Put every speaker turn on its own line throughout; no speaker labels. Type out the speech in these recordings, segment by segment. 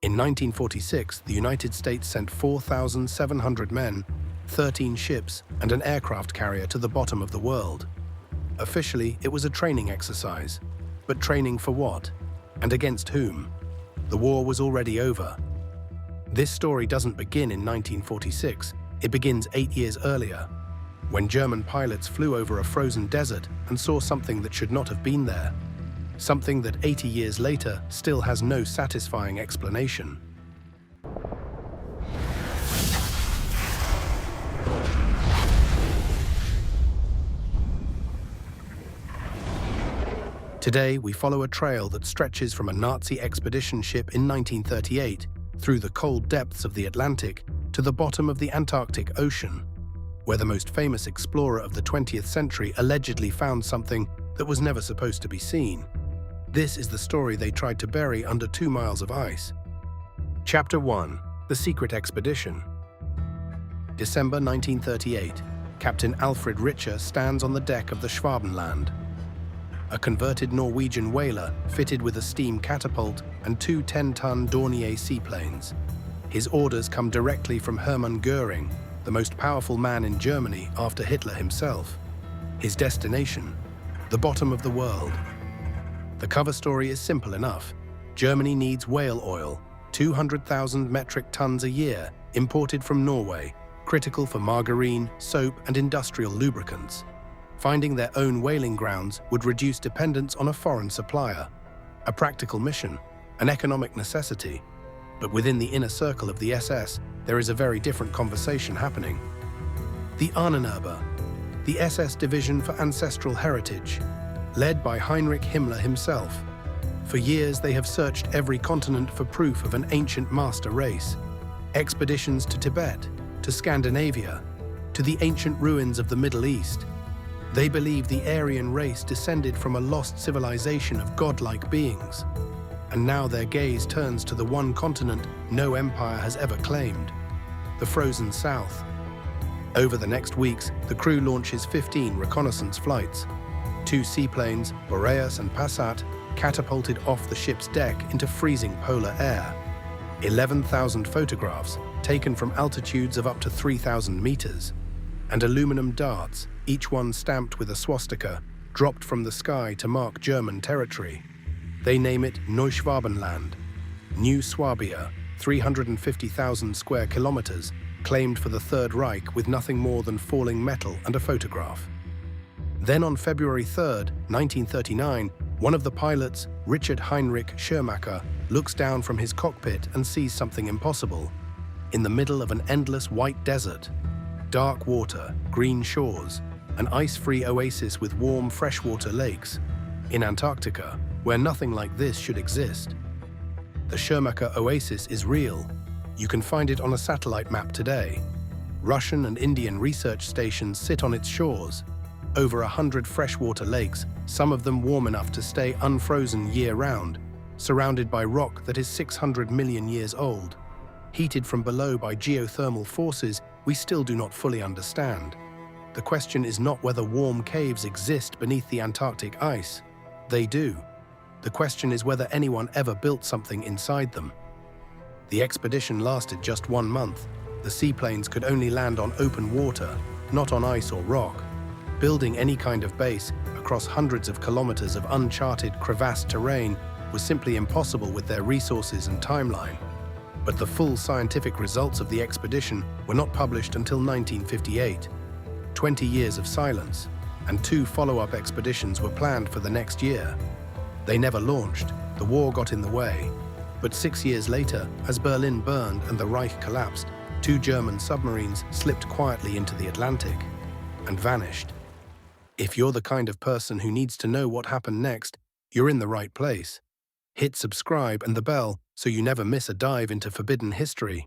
In 1946, the United States sent 4,700 men, 13 ships, and an aircraft carrier to the bottom of the world. Officially, it was a training exercise. But training for what? And against whom? The war was already over. This story doesn't begin in 1946. It begins 8 years earlier, when German pilots flew over a frozen desert and saw something that should not have been there. Something that 80 years later still has no satisfying explanation. Today, we follow a trail that stretches from a Nazi expedition ship in 1938 through the cold depths of the Atlantic to the bottom of the Antarctic Ocean, where the most famous explorer of the 20th century allegedly found something that was never supposed to be seen. This is the story they tried to bury under 2 miles of ice. Chapter 1. The Secret Expedition. December 1938. Captain Alfred Richer stands on the deck of the Schwabenland, a converted Norwegian whaler fitted with a steam catapult and 2 10-ton Dornier seaplanes. His orders come directly from Hermann Göring, the most powerful man in Germany after Hitler himself. His destination, the bottom of the world. The cover story is simple enough. Germany needs whale oil, 200,000 metric tons a year, imported from Norway, critical for margarine, soap, and industrial lubricants. Finding their own whaling grounds would reduce dependence on a foreign supplier. A practical mission, an economic necessity. But within the inner circle of the SS, there is a very different conversation happening. The Ahnenerbe, the SS division for ancestral heritage, led by Heinrich Himmler himself. For years, they have searched every continent for proof of an ancient master race. Expeditions to Tibet, to Scandinavia, to the ancient ruins of the Middle East. They believe the Aryan race descended from a lost civilization of godlike beings. And now their gaze turns to the one continent no empire has ever claimed, the frozen South. Over the next weeks, the crew launches 15 reconnaissance flights. 2 seaplanes, Boreas and Passat, catapulted off the ship's deck into freezing polar air. 11,000 photographs, taken from altitudes of up to 3,000 meters. And aluminum darts, each one stamped with a swastika, dropped from the sky to mark German territory. They name it Neuschwabenland, New Swabia, 350,000 square kilometers, claimed for the Third Reich with nothing more than falling metal and a photograph. Then on February 3rd, 1939, one of the pilots, Richard Heinrich Schirmacher, looks down from his cockpit and sees something impossible. In the middle of an endless white desert, dark water, green shores, an ice-free oasis with warm freshwater lakes. In Antarctica, where nothing like this should exist. The Schirmacher oasis is real. You can find it on a satellite map today. Russian and Indian research stations sit on its shores. Over 100 freshwater lakes, some of them warm enough to stay unfrozen year-round, surrounded by rock that is 600 million years old. Heated from below by geothermal forces we still do not fully understand. The question is not whether warm caves exist beneath the Antarctic ice. They do. The question is whether anyone ever built something inside them. The expedition lasted just 1 month. The seaplanes could only land on open water, not on ice or rock. Building any kind of base across hundreds of kilometers of uncharted, crevassed terrain was simply impossible with their resources and timeline. But the full scientific results of the expedition were not published until 1958. 20 years of silence, and 2 follow-up expeditions were planned for the next year. They never launched, the war got in the way. But 6 years later, as Berlin burned and the Reich collapsed, 2 German submarines slipped quietly into the Atlantic and vanished. If you're the kind of person who needs to know what happened next, you're in the right place. Hit subscribe and the bell so you never miss a dive into forbidden history.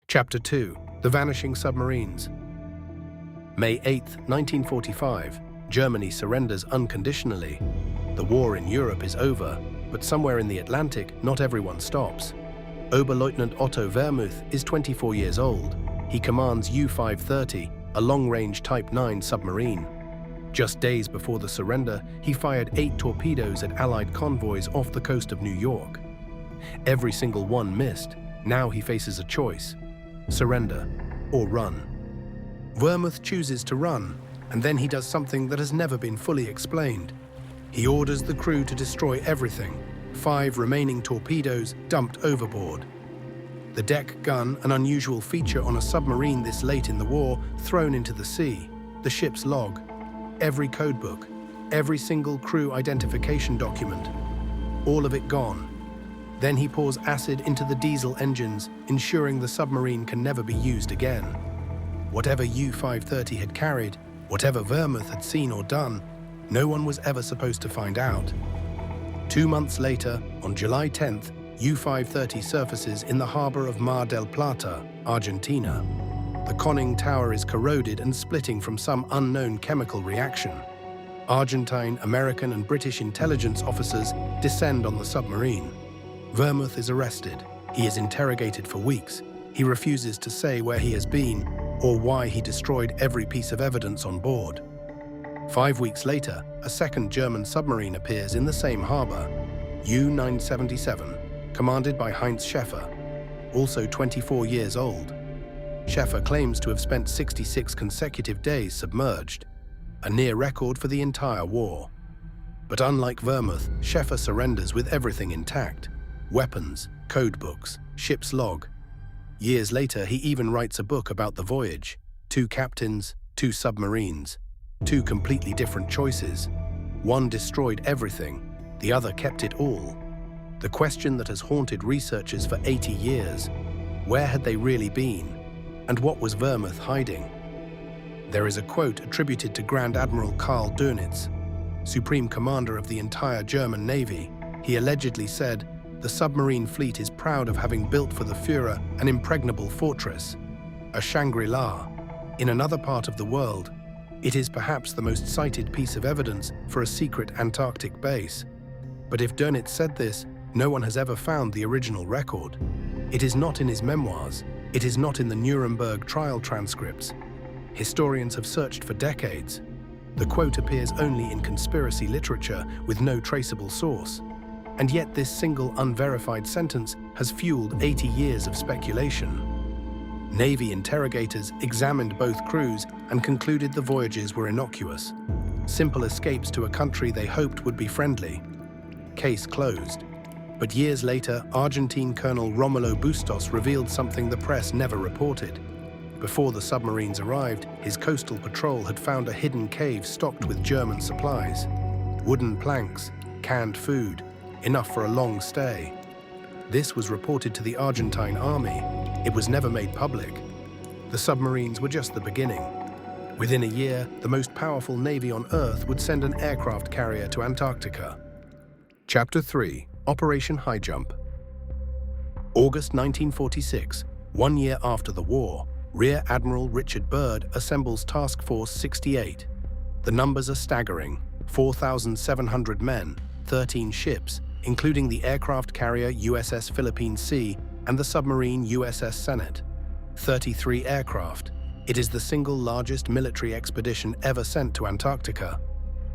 Chapter 2. The Vanishing Submarines. May 8, 1945, Germany surrenders unconditionally. The war in Europe is over, but somewhere in the Atlantic, not everyone stops. Oberleutnant Otto Wermuth is 24 years old. He commands U-530, a long-range Type 9 submarine. Just days before the surrender, he fired 8 torpedoes at Allied convoys off the coast of New York. Every single one missed. Now he faces a choice: surrender or run. Vermuth chooses to run, and then he does something that has never been fully explained. He orders the crew to destroy everything. 5 remaining torpedoes dumped overboard. The deck gun, an unusual feature on a submarine this late in the war, thrown into the sea. The ship's log, every codebook, every single crew identification document, all of it gone. Then he pours acid into the diesel engines, ensuring the submarine can never be used again. Whatever U-530 had carried, whatever Vermuth had seen or done, no one was ever supposed to find out. 2 months later, on July 10th, U-530 surfaces in the harbor of Mar del Plata, Argentina. The conning tower is corroded and splitting from some unknown chemical reaction. Argentine, American, and British intelligence officers descend on the submarine. Vermuth is arrested. He is interrogated for weeks. He refuses to say where he has been or why he destroyed every piece of evidence on board. 5 weeks later, a second German submarine appears in the same harbor, U-977, commanded by Heinz Schäfer, also 24 years old. Schäfer claims to have spent 66 consecutive days submerged, a near record for the entire war. But unlike Vermuth, Schäfer surrenders with everything intact: weapons, codebooks, ship's log. Years later, he even writes a book about the voyage: 2 captains, 2 submarines, 2 completely different choices. One destroyed everything, the other kept it all. The question that has haunted researchers for 80 years: where had they really been? And what was Vermuth hiding? There is a quote attributed to Grand Admiral Karl Dönitz, Supreme Commander of the entire German Navy. He allegedly said, "The submarine fleet is proud of having built for the Führer an impregnable fortress, a Shangri-La, in another part of the world. It is perhaps the most cited piece of evidence for a secret Antarctic base." But if Dönitz said this, no one has ever found the original record. It is not in his memoirs. It is not in the Nuremberg trial transcripts. Historians have searched for decades. The quote appears only in conspiracy literature with no traceable source. And yet this single unverified sentence has fueled 80 years of speculation. Navy interrogators examined both crews and concluded the voyages were innocuous. Simple escapes to a country they hoped would be friendly. Case closed. But years later, Argentine Colonel Romulo Bustos revealed something the press never reported. Before the submarines arrived, his coastal patrol had found a hidden cave stocked with German supplies. Wooden planks, canned food, enough for a long stay. This was reported to the Argentine army. It was never made public. The submarines were just the beginning. Within a year, the most powerful navy on Earth would send an aircraft carrier to Antarctica. Chapter 3: Operation Highjump. August 1946, 1 year after the war, Rear Admiral Richard Byrd assembles Task Force 68. The numbers are staggering: 4,700 men, 13 ships, including the aircraft carrier USS Philippine Sea and the submarine USS Senate. 33 aircraft. It is the single largest military expedition ever sent to Antarctica.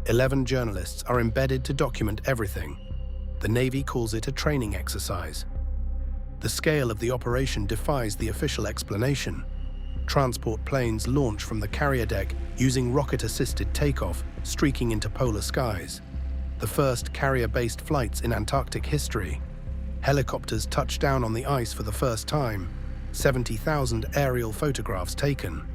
11 journalists are embedded to document everything. The Navy calls it a training exercise. The scale of the operation defies the official explanation. Transport planes launch from the carrier deck using rocket-assisted takeoff, streaking into polar skies. The first carrier-based flights in Antarctic history. Helicopters touch down on the ice for the first time. 70,000 aerial photographs taken.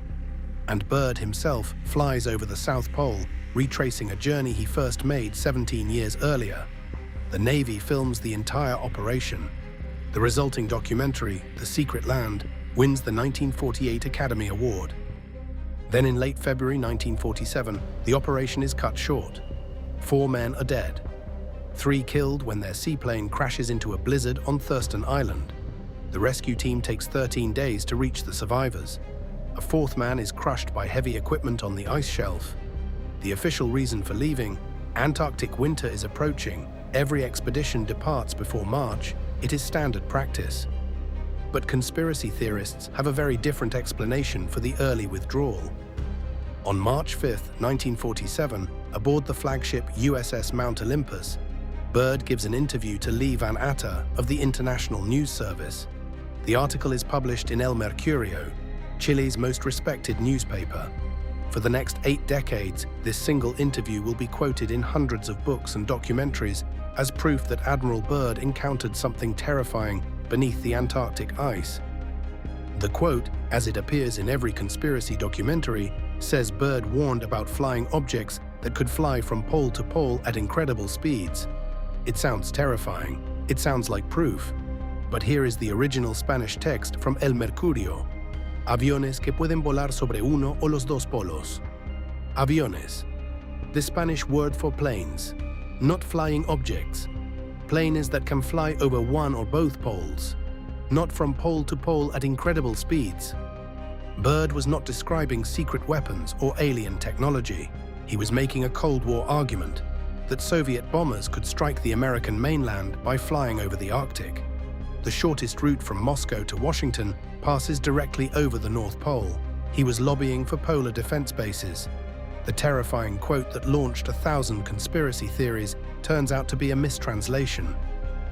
And Byrd himself flies over the South Pole, retracing a journey he first made 17 years earlier. The Navy films the entire operation. The resulting documentary, The Secret Land, wins the 1948 Academy Award. Then in late February 1947, the operation is cut short. 4 men are dead. 3 killed when their seaplane crashes into a blizzard on Thurston Island. The rescue team takes 13 days to reach the survivors. A 4th man is crushed by heavy equipment on the ice shelf. The official reason for leaving: Antarctic winter is approaching. Every expedition departs before March. It is standard practice. But conspiracy theorists have a very different explanation for the early withdrawal. On March 5, 1947, aboard the flagship USS Mount Olympus, Byrd gives an interview to Lee Van Atta of the International News Service. The article is published in El Mercurio, Chile's most respected newspaper. For the next 8 decades, this single interview will be quoted in hundreds of books and documentaries as proof that Admiral Byrd encountered something terrifying beneath the Antarctic ice. The quote, as it appears in every conspiracy documentary, says Byrd warned about flying objects that could fly from pole to pole at incredible speeds. It sounds terrifying. It sounds like proof. But here is the original Spanish text from El Mercurio. Aviones que pueden volar sobre uno o los dos polos. Aviones. The Spanish word for planes. Not flying objects. Planes that can fly over one or both poles. Not from pole to pole at incredible speeds. Byrd was not describing secret weapons or alien technology. He was making a Cold War argument that Soviet bombers could strike the American mainland by flying over the Arctic. The shortest route from Moscow to Washington passes directly over the North Pole. He was lobbying for polar defense bases. The terrifying quote that launched 1,000 conspiracy theories turns out to be a mistranslation.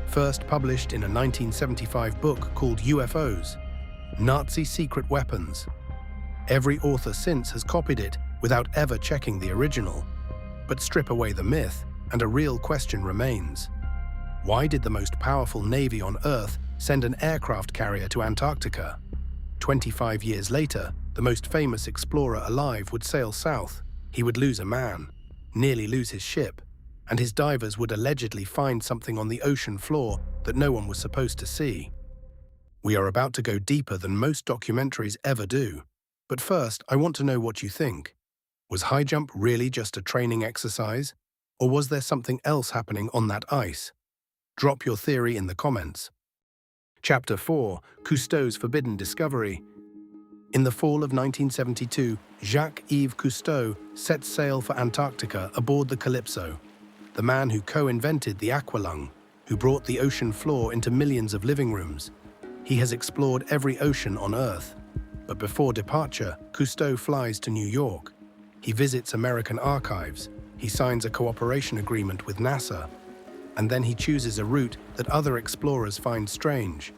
First published in a 1975 book called UFOs, Nazi Secret Weapons. Every author since has copied it without ever checking the original. But strip away the myth, and a real question remains. Why did the most powerful navy on Earth send an aircraft carrier to Antarctica? 25 years later, the most famous explorer alive would sail south. He would lose a man, nearly lose his ship, and his divers would allegedly find something on the ocean floor that no one was supposed to see. We are about to go deeper than most documentaries ever do. But first, I want to know what you think. Was Highjump really just a training exercise? Or was there something else happening on that ice? Drop your theory in the comments. Chapter 4: Cousteau's Forbidden Discovery. In the fall of 1972, Jacques Cousteau set sail for Antarctica aboard the Calypso, the man who co-invented the aqualung, who brought the ocean floor into millions of living rooms. He has explored every ocean on Earth. But before departure, Cousteau flies to New York. He visits American archives. He signs a cooperation agreement with NASA. And then he chooses a route that other explorers find strange.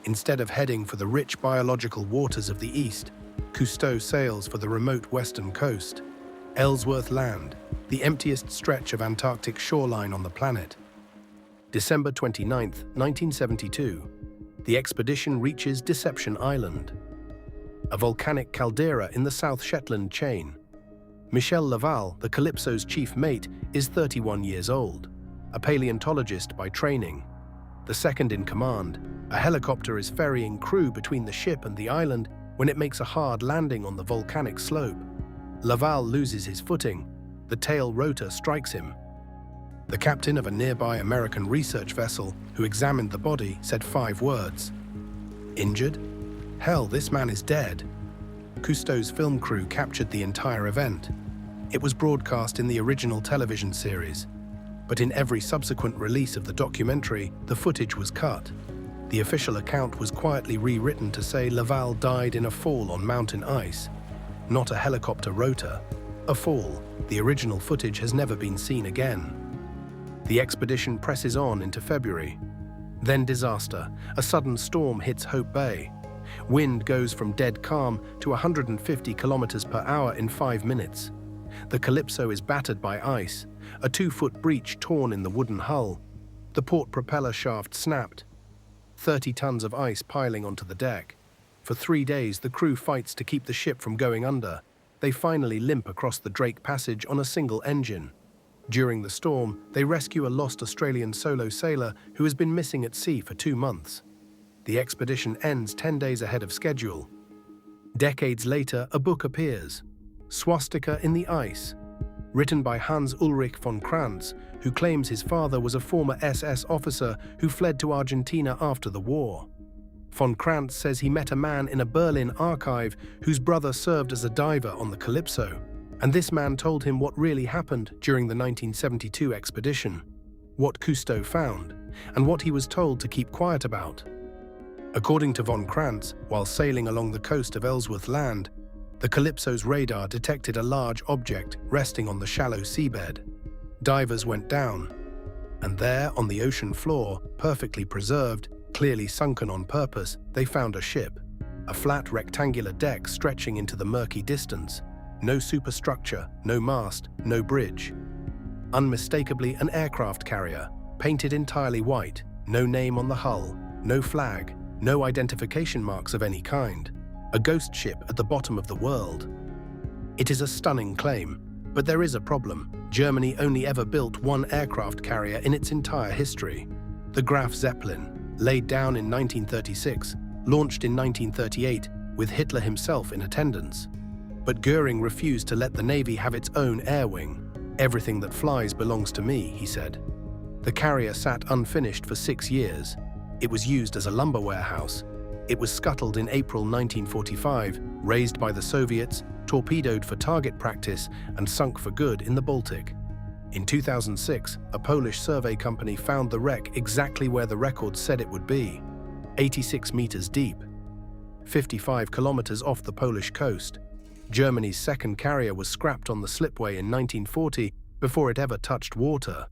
Instead of heading for the rich biological waters of the East, Cousteau sails for the remote western coast, Ellsworth Land, the emptiest stretch of Antarctic shoreline on the planet. December 29, 1972, the expedition reaches Deception Island, a volcanic caldera in the South Shetland chain. Michel Laval, the Calypso's chief mate, is 31 years old, a paleontologist by training. The second in command, a helicopter is ferrying crew between the ship and the island when it makes a hard landing on the volcanic slope. Laval loses his footing. The tail rotor strikes him. The captain of a nearby American research vessel who examined the body said 5 words. Injured? Hell, this man is dead. Cousteau's film crew captured the entire event. It was broadcast in the original television series, but in every subsequent release of the documentary, the footage was cut. The official account was quietly rewritten to say Laval died in a fall on mountain ice, not a helicopter rotor. A fall. The original footage has never been seen again. The expedition presses on into February. Then disaster. A sudden storm hits Hope Bay. Wind goes from dead calm to 150 kilometers per hour in 5 minutes. The Calypso is battered by ice, a 2-foot breach torn in the wooden hull. The port propeller shaft snapped. 30 tons of ice piling onto the deck. For 3 days, the crew fights to keep the ship from going under. They finally limp across the Drake Passage on a single engine. During the storm, they rescue a lost Australian solo sailor who has been missing at sea for 2 months. The expedition ends 10 days ahead of schedule. Decades later, a book appears, Swastika in the Ice, written by Hans Ulrich von Krantz, who claims his father was a former SS officer who fled to Argentina after the war. Von Krantz says he met a man in a Berlin archive whose brother served as a diver on the Calypso, and this man told him what really happened during the 1972 expedition, what Cousteau found, and what he was told to keep quiet about. According to von Krantz, while sailing along the coast of Ellsworth Land, the Calypso's radar detected a large object resting on the shallow seabed. Divers went down. And there, on the ocean floor, perfectly preserved, clearly sunken on purpose, they found a ship. A flat rectangular deck stretching into the murky distance. No superstructure, no mast, no bridge. Unmistakably an aircraft carrier, painted entirely white, no name on the hull, no flag, no identification marks of any kind. A ghost ship at the bottom of the world. It is a stunning claim, but there is a problem. Germany only ever built one aircraft carrier in its entire history. The Graf Zeppelin, laid down in 1936, launched in 1938, with Hitler himself in attendance. But Göring refused to let the Navy have its own air wing. "Everything that flies belongs to me," he said. The carrier sat unfinished for 6 years. It was used as a lumber warehouse. It was scuttled in April 1945, raised by the Soviets, torpedoed for target practice, and sunk for good in the Baltic. In 2006, a Polish survey company found the wreck exactly where the record said it would be, 86 meters deep, 55 kilometers off the Polish coast. Germany's second carrier was scrapped on the slipway in 1940 before it ever touched water.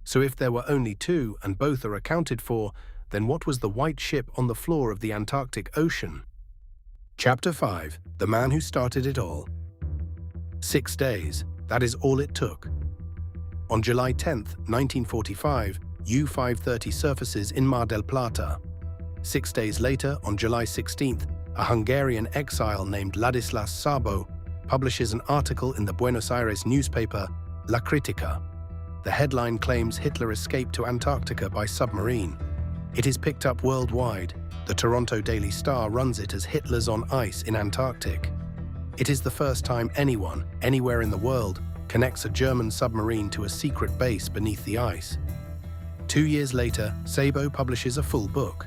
So if there were only two and both are accounted for, then what was the white ship on the floor of the Antarctic Ocean? Chapter 5. The Man Who Started It All. 6 days, that is all it took. On July 10, 1945, U-530 surfaces in Mar del Plata. 6 days later, on July 16th, a Hungarian exile named Ladislas Sabo publishes an article in the Buenos Aires newspaper La Critica. The headline claims Hitler escaped to Antarctica by submarine. It is picked up worldwide. The Toronto Daily Star runs it as Hitler's on Ice in Antarctic. It is the first time anyone, anywhere in the world, connects a German submarine to a secret base beneath the ice. 2 years later, Sabo publishes a full book.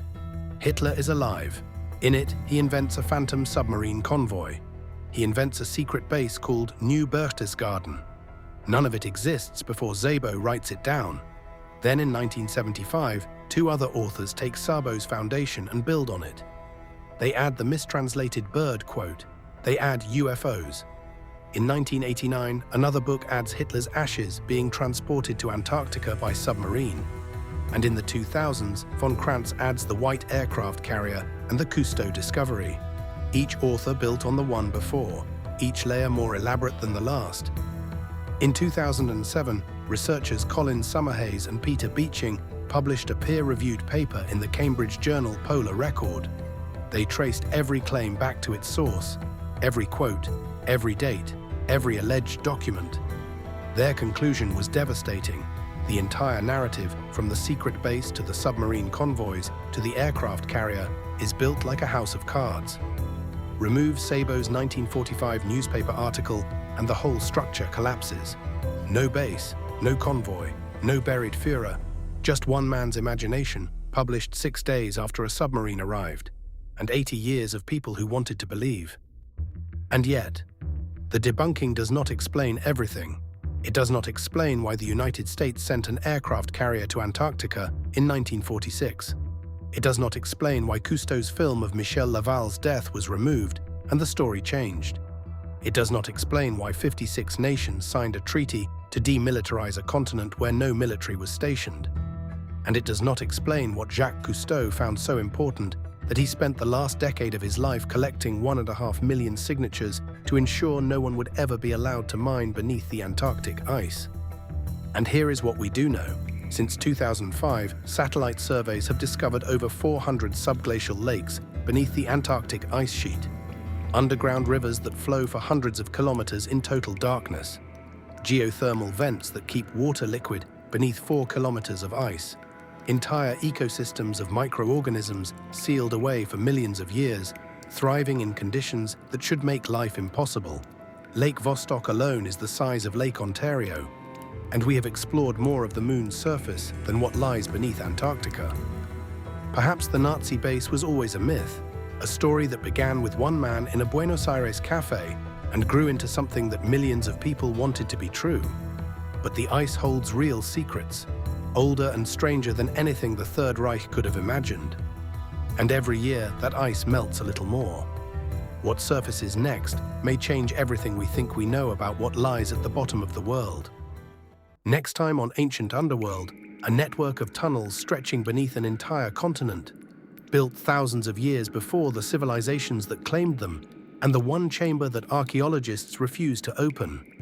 Hitler is alive. In it, he invents a phantom submarine convoy. He invents a secret base called New Berchtesgaden. None of it exists before Sabo writes it down. Then in 1975, 2 other authors take Sabo's foundation and build on it. They add the mistranslated Byrd quote. They add UFOs. In 1989, another book adds Hitler's ashes being transported to Antarctica by submarine. And in the 2000s, von Krantz adds the white aircraft carrier and the Cousteau discovery. Each author built on the one before, each layer more elaborate than the last. In 2007, researchers Colin Summerhays and Peter Beeching published a peer-reviewed paper in the Cambridge journal Polar Record. They traced every claim back to its source, every quote, every date, every alleged document. Their conclusion was devastating. The entire narrative, from the secret base to the submarine convoys to the aircraft carrier, is built like a house of cards. Remove Sabo's 1945 newspaper article and the whole structure collapses. No base, no convoy, no buried Führer, just one man's imagination, published 6 days after a submarine arrived, and 80 years of people who wanted to believe. And yet, the debunking does not explain everything. It does not explain why the United States sent an aircraft carrier to Antarctica in 1946. It does not explain why Cousteau's film of Michel Laval's death was removed and the story changed. It does not explain why 56 nations signed a treaty to demilitarize a continent where no military was stationed. And it does not explain what Jacques Cousteau found so important that he spent the last decade of his life collecting 1.5 million signatures to ensure no one would ever be allowed to mine beneath the Antarctic ice. And here is what we do know. Since 2005, satellite surveys have discovered over 400 subglacial lakes beneath the Antarctic ice sheet, underground rivers that flow for hundreds of kilometers in total darkness, geothermal vents that keep water liquid beneath 4 kilometers of ice, entire ecosystems of microorganisms sealed away for millions of years, thriving in conditions that should make life impossible. Lake Vostok alone is the size of Lake Ontario, and we have explored more of the moon's surface than what lies beneath Antarctica. Perhaps the Nazi base was always a myth, a story that began with one man in a Buenos Aires cafe and grew into something that millions of people wanted to be true. But the ice holds real secrets, older and stranger than anything the Third Reich could have imagined. And every year, that ice melts a little more. What surfaces next may change everything we think we know about what lies at the bottom of the world. Next time on Ancient Underworld, a network of tunnels stretching beneath an entire continent, built thousands of years before the civilizations that claimed them, and the one chamber that archaeologists refuse to open.